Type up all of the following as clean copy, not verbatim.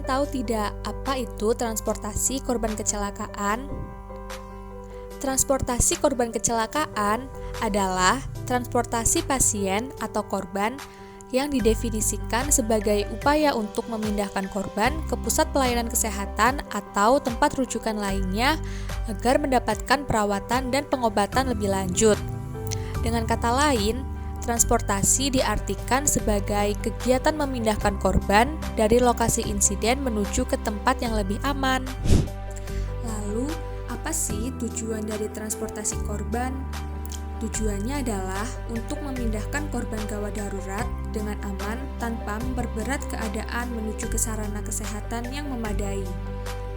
tahu tidak apa itu transportasi korban kecelakaan? Transportasi korban kecelakaan adalah transportasi pasien atau korban yang didefinisikan sebagai upaya untuk memindahkan korban ke pusat pelayanan kesehatan atau tempat rujukan lainnya agar mendapatkan perawatan dan pengobatan lebih lanjut. Dengan kata lain, transportasi diartikan sebagai kegiatan memindahkan korban dari lokasi insiden menuju ke tempat yang lebih aman. Lalu, apa sih tujuan dari transportasi korban? Tujuannya adalah untuk memindahkan korban gawat darurat dengan aman tanpa memperberat keadaan menuju ke sarana kesehatan yang memadai.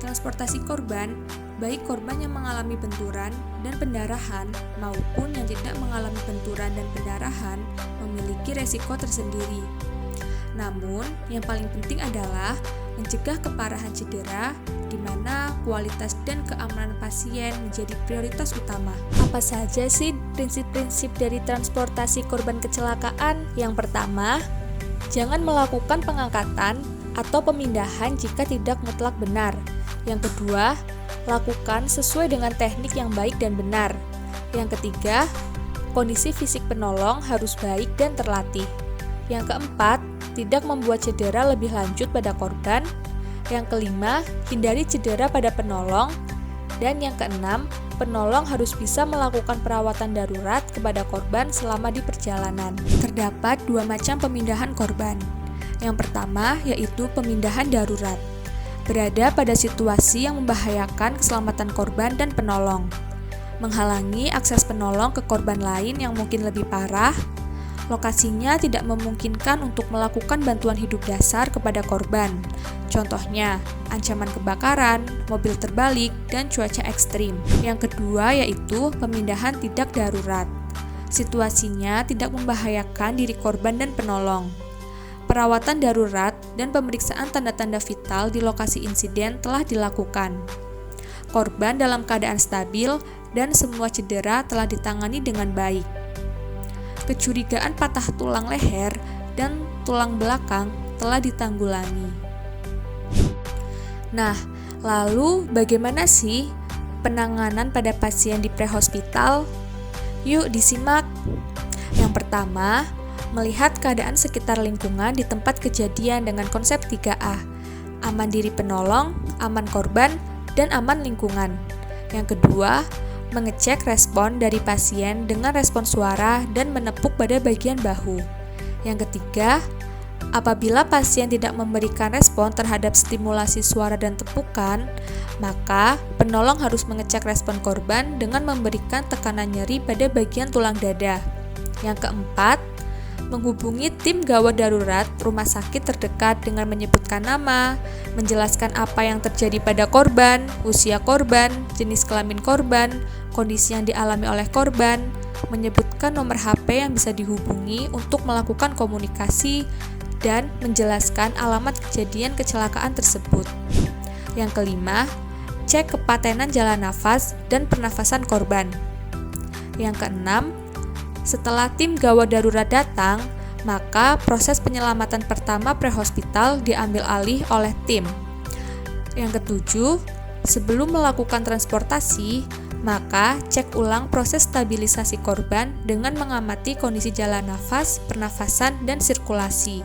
Transportasi korban, baik korban yang mengalami benturan dan pendarahan maupun yang tidak mengalami benturan dan pendarahan, memiliki resiko tersendiri. Namun, yang paling penting adalah mencegah keparahan cedera, di mana kualitas dan keamanan pasien menjadi prioritas utama. Apa saja sih prinsip-prinsip dari transportasi korban kecelakaan? Yang pertama, jangan melakukan pengangkatan atau pemindahan jika tidak mutlak benar. Yang kedua, lakukan sesuai dengan teknik yang baik dan benar. Yang ketiga, kondisi fisik penolong harus baik dan terlatih. Yang keempat, tidak membuat cedera lebih lanjut pada korban. Yang kelima, hindari cedera pada penolong. Dan yang keenam, penolong harus bisa melakukan perawatan darurat kepada korban selama di perjalanan. Terdapat dua macam pemindahan korban. Yang pertama, yaitu pemindahan darurat. Berada pada situasi yang membahayakan keselamatan korban dan penolong, menghalangi akses penolong ke korban lain yang mungkin lebih parah, lokasinya tidak memungkinkan untuk melakukan bantuan hidup dasar kepada korban, contohnya ancaman kebakaran, mobil terbalik, dan cuaca ekstrim. Yang kedua yaitu pemindahan tidak darurat. Situasinya tidak membahayakan diri korban dan penolong. Perawatan darurat dan pemeriksaan tanda-tanda vital di lokasi insiden telah dilakukan. Korban dalam keadaan stabil dan semua cedera telah ditangani dengan baik. Kecurigaan patah tulang leher dan tulang belakang telah ditanggulangi. Nah, lalu bagaimana sih penanganan pada pasien di prehospital? Yuk disimak. Yang pertama, melihat keadaan sekitar lingkungan di tempat kejadian dengan konsep 3A, aman diri penolong, aman korban, dan aman lingkungan. Yang kedua, mengecek respon dari pasien dengan respon suara dan menepuk pada bagian bahu. Yang ketiga, apabila pasien tidak memberikan respon terhadap stimulasi suara dan tepukan, maka penolong harus mengecek respon korban dengan memberikan tekanan nyeri pada bagian tulang dada. Yang keempat, menghubungi tim gawat darurat rumah sakit terdekat dengan menyebutkan nama, menjelaskan apa yang terjadi pada korban, usia korban, jenis kelamin korban, kondisi yang dialami oleh korban, menyebutkan nomor HP yang bisa dihubungi untuk melakukan komunikasi, dan menjelaskan alamat kejadian kecelakaan tersebut. Yang kelima, cek kepatenan jalan nafas dan pernafasan korban. Yang keenam, setelah tim gawat darurat datang, maka proses penyelamatan pertama prehospital diambil alih oleh tim. Yang ketujuh, sebelum melakukan transportasi, maka cek ulang proses stabilisasi korban dengan mengamati kondisi jalan nafas, pernafasan, dan sirkulasi.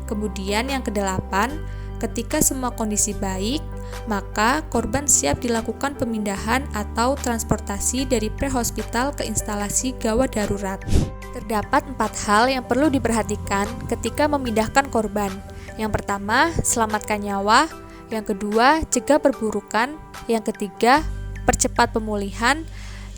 Kemudian yang kedelapan, ketika semua kondisi baik, maka korban siap dilakukan pemindahan atau transportasi dari prehospital ke instalasi gawat darurat. Terdapat 4 hal yang perlu diperhatikan ketika memindahkan korban. Yang pertama, selamatkan nyawa. Yang kedua, cegah perburukan. Yang ketiga, percepat pemulihan.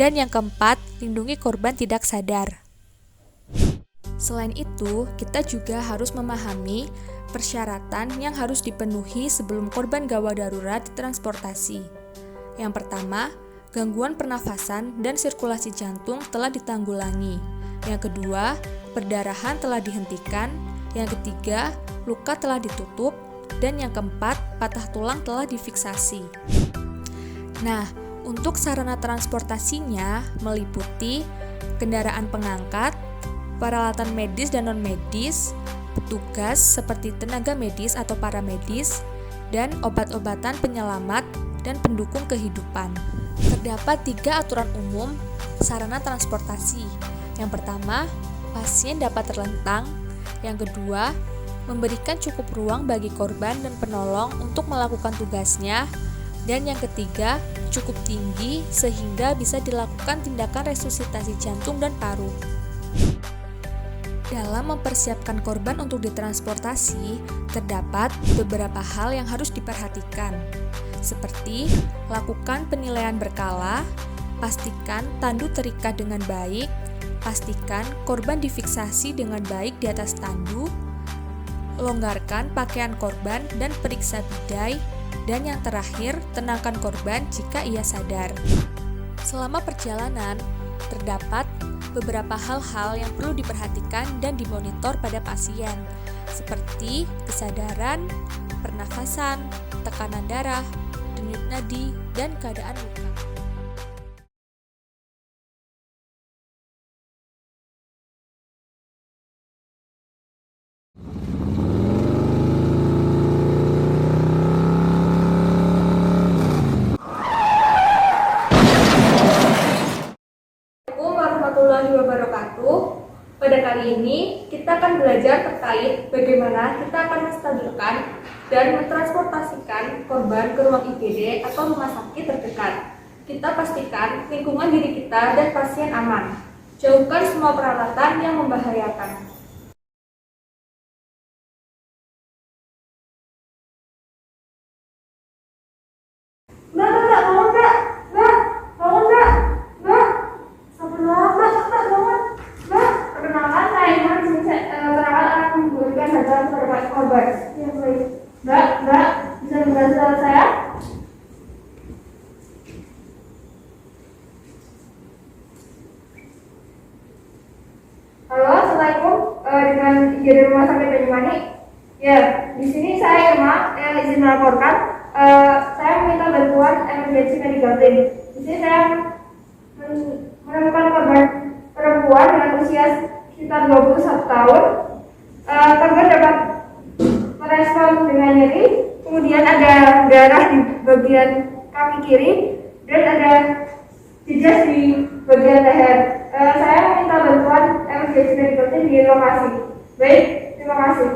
Dan yang keempat, lindungi korban tidak sadar. Selain itu, kita juga harus memahami persyaratan yang harus dipenuhi sebelum korban gawat darurat ditransportasi. Yang pertama, gangguan pernafasan dan sirkulasi jantung telah ditanggulangi. Yang kedua, perdarahan telah dihentikan. Yang ketiga, luka telah ditutup. Dan yang keempat, patah tulang telah difiksasi. Nah, untuk sarana transportasinya meliputi kendaraan pengangkat, peralatan medis dan non-medis, petugas seperti tenaga medis atau paramedis, dan obat-obatan penyelamat dan pendukung kehidupan. Terdapat 3 aturan umum sarana transportasi. Yang pertama, pasien dapat terlentang. Yang kedua, memberikan cukup ruang bagi korban dan penolong untuk melakukan tugasnya. Dan yang ketiga, cukup tinggi sehingga bisa dilakukan tindakan resusitasi jantung dan paru. Dalam mempersiapkan korban untuk ditransportasi, terdapat beberapa hal yang harus diperhatikan, seperti lakukan penilaian berkala, pastikan tandu terikat dengan baik, pastikan korban difiksasi dengan baik di atas tandu, longgarkan pakaian korban dan periksa bidai, dan yang terakhir, tenangkan korban jika ia sadar. Selama perjalanan, terdapat beberapa hal-hal yang perlu diperhatikan dan dimonitor pada pasien, seperti kesadaran, pernafasan, tekanan darah, denyut nadi, dan keadaan luka. Assalamualaikum warahmatullahi wabarakatuh. Pada kali ini kita akan belajar terkait bagaimana kita akan menstabilkan dan mentransportasikan korban ke ruang IGD atau rumah sakit terdekat. Kita pastikan lingkungan diri kita dan pasien aman. Jauhkan semua peralatan yang membahayakan. Mbak, bisa membantu saya? Halo, assalamualaikum. Dengan IGD Rumah Sakit Banyuwangi. Ya, di sini saya Irma yang izin melaporkan. Saya meminta bantuan emergency medical team. Di sini saya menemukan korban perempuan dengan usia sekitar 21 tahun. Korban dapat merespon dengan nyeri, kemudian ada darah di bagian kaki kiri dan ada jejas di bagian leher. Saya minta bantuan emergency medical team di lokasi. Baik, terima kasih.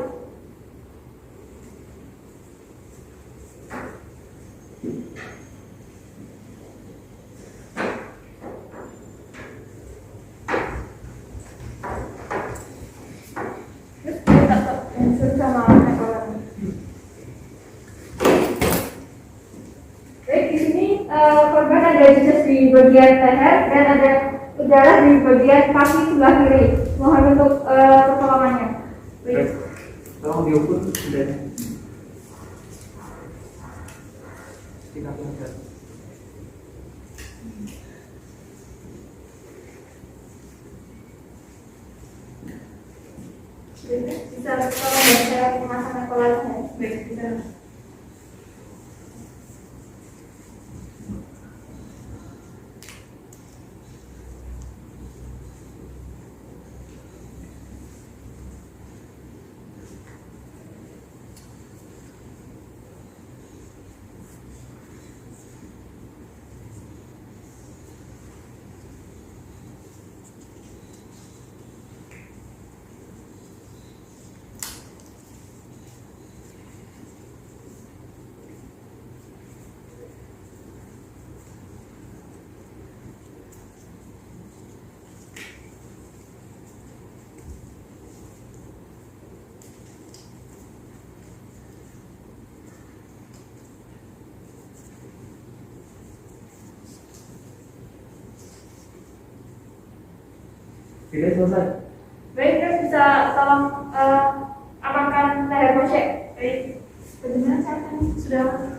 Baik, di sini korban ada jejas di bagian leher dan ada darah di bagian kaki sebelah kiri. Mohon untuk pertolongannya. Baik. Tolong diukur dan tingkatkan. Bisa tolong saya pemasangan kolasnya. Baik, bisa. Tidak selesai. Baik, terus bisa tolong amankan leher pasien. Baik, bagaimana caranya? Sudah.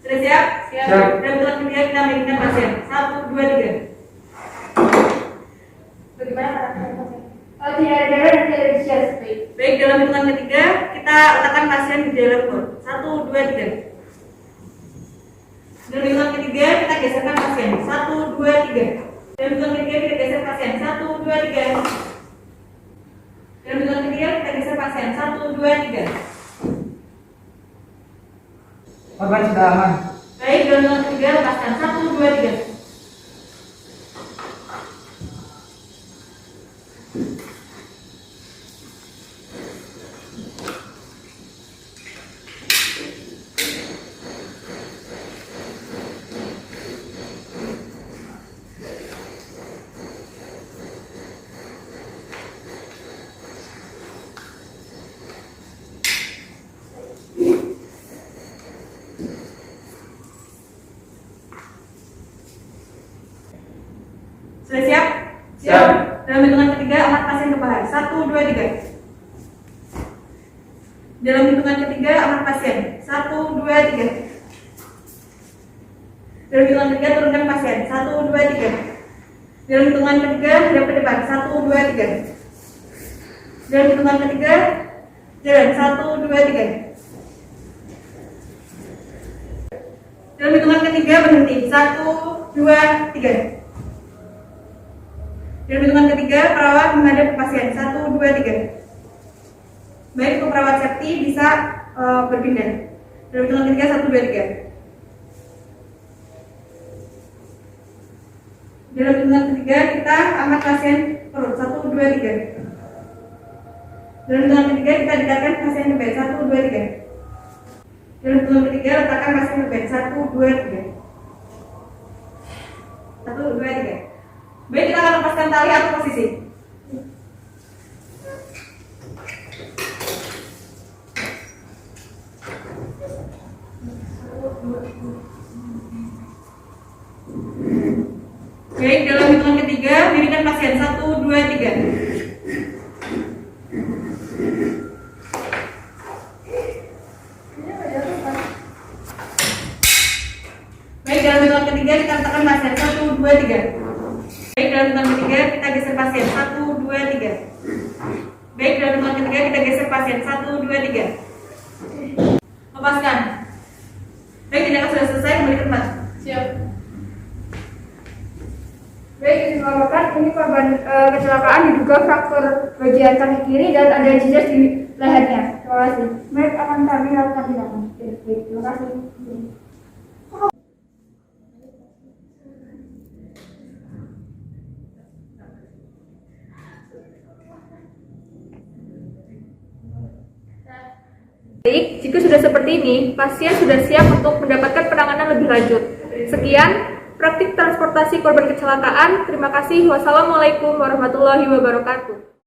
Sudah siap? Siap. Dan untuk kemudian kita mengingat pasien. 1, 2, 3. Bagaimana keadaan pasien? Tidak ada darah dan tidak ada jejas. Baik. Baik, dalam hitungan ketiga kita letakkan pasien di dalam bor. 1, 2, 3. Dalam hitungan ketiga kita geserkan pasien. 1, 2, 3. Dalam hitungan ketiga kita geser pasien. 1, 2, 3. Dalam hitungan ketiga kita geser pasien. 1, 2, 3. Korban sudah aman. Baik, dalam hitungan ketiga lepaskan. 1, 2, 3. Sudah siap? Siap. Dalam hitungan ketiga angkat pasien ke paha. 1, 2, 3. Dalam hitungan ketiga angkat pasien. 1, 2, 3. Dalam hitungan ketiga turunkan pasien. 1, 2, 3. Dalam hitungan ketiga hadap ke depan. 1, 2, 3. Dalam hitungan ketiga jalan. 1, 2, 3. Dalam hitungan ketiga berhenti. 1, 2, 3. Dalam hitungan ketiga, perawat menghadap pasien. 1, 2, 3. Baik, untuk perawat safety bisa berpindah. Dalam hitungan ketiga, 1, 2, 3. Dalam hitungan ketiga, kita angkat pasien perut. 1, 2, 3. Dalam hitungan ketiga, kita dekatkan pasien ke bed. 1, 2, 3. Dalam hitungan ketiga, letakkan pasien ke bed. 1, 2, 3. 1, 2, 3. Baik, kita akan lepaskan tali atau posisi. Baik, dalam hitungan ketiga, dirikan pasien. 1, 2, 3. Baik, dalam hitungan ketiga, kita letakkan pasien. 1, 2, 3. Baik, dalam hitungan ketiga kita geser pasien. 1, 2, 3. Baik, dalam hitungan ketiga kita geser pasien. 1, 2, 3. Lepaskan. Baik, tindakan sudah selesai, kembali ke tempat. Siap. Baik, izin melaporkan ini korban kecelakaan diduga fraktur bagian kaki kiri dan ada jidat di lehernya. Terima kasih. Baik, akan kami lakukan tindakan. Baik, terima kasih. Baik, jika sudah seperti ini, pasien sudah siap untuk mendapatkan penanganan lebih lanjut. Sekian, praktik transportasi korban kecelakaan. Terima kasih. Wassalamualaikum warahmatullahi wabarakatuh.